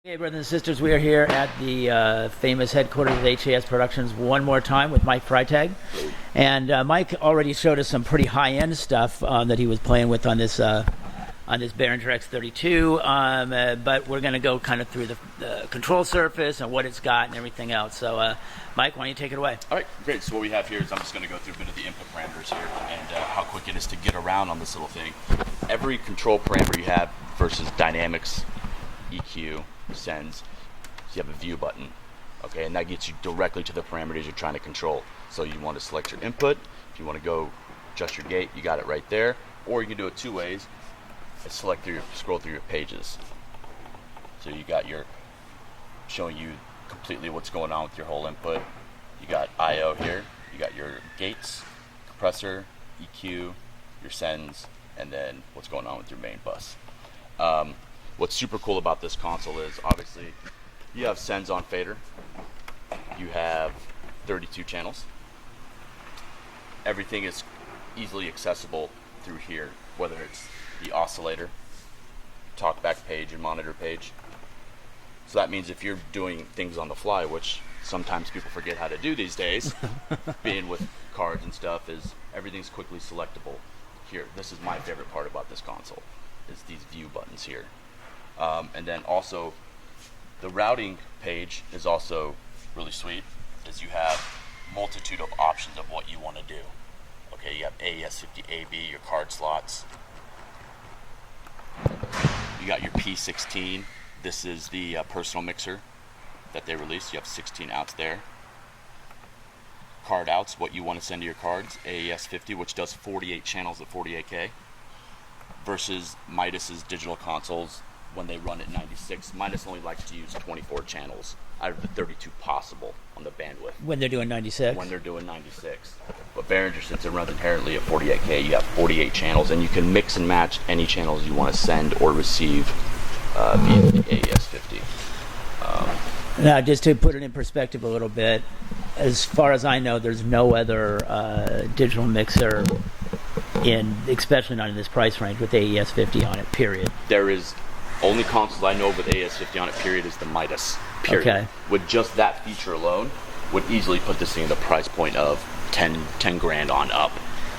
Hey, brothers and sisters, we are here at the famous headquarters of HAS Productions one more time with Mike Freitag. And Mike already showed us some pretty high-end stuff that he was playing with on this Behringer X32, but we're going to go kind of through the control surface and what it's got and everything else. So, Mike, why don't you take it away? All right, great. So what we have here is I'm just going to go through a bit of the input parameters here and how quick it is to get around on this little thing. Every control parameter you have versus dynamics, EQ, sends, you have a view button, okay, and that gets you directly to the parameters you're trying to control. So you want to select your input. If you want to go adjust your gate, you got it right there. Or you can do it two ways and scroll through your pages. So you got your showing you completely what's going on with your whole input. You got I/O here. You got your gates, compressor, EQ, your sends, and then what's going on with your main bus. What's super cool about this console is obviously you have sends on fader, you have 32 channels, everything is easily accessible through here, whether it's the oscillator, talkback page, and monitor page. So that means if you're doing things on the fly, which sometimes people forget how to do these days, being with cards and stuff, is everything's quickly selectable here. This is my favorite part about this console, is these view buttons here. And then also the routing page is also really sweet, as you have multitude of options of what you want to do. Okay, you have AES50AB, your card slots. You got your P16. This is the personal mixer that they released. You have 16 outs there. Card outs, what you want to send to your cards. AES50, which does 48 channels at 48K, versus Midas's digital consoles. When they run at 96, Midas only likes to use 24 channels out of the 32 possible on the bandwidth. When they're doing 96? When they're doing 96. But Behringer, since it runs inherently at 48K, you have 48 channels, and you can mix and match any channels you want to send or receive via the AES50. Now, just to put it in perspective a little bit, as far as I know, there's no other digital mixer especially not in this price range, with AES50 on it, period. There is only consoles I know with AES50 on it, period, is the Midas, period. Okay. With just that feature alone, would easily put this thing in the price point of 10 grand on up.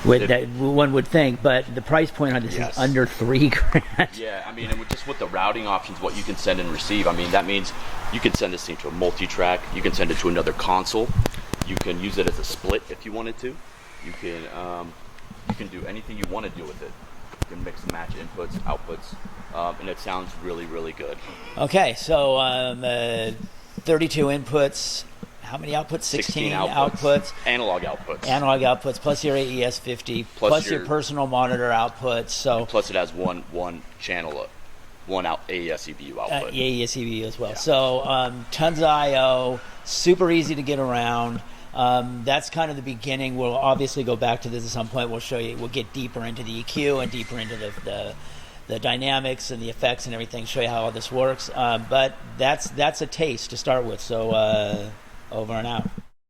That one would think, but the price point on this is under $3 grand. Yeah, I mean, and just with the routing options, what you can send and receive, I mean, that means you can send this thing to a multi-track, you can send it to another console, you can use it as a split if you wanted to, you can do anything you want to do with it. You can mix and match inputs, outputs, and it sounds really, really good. Okay, so 32 inputs. How many outputs? 16 outputs. Analog outputs. Analog outputs, plus your AES50, plus your personal monitor outputs. So plus it has one channel, one AES EBU output. AES EBU as well. Yeah. So tons of I/O, super easy to get around. That's kind of the beginning. We'll obviously go back to this at some point. We'll show you. We'll get deeper into the EQ and deeper into the dynamics and the effects and everything. Show you how all this works. But that's a taste to start with. So over and out.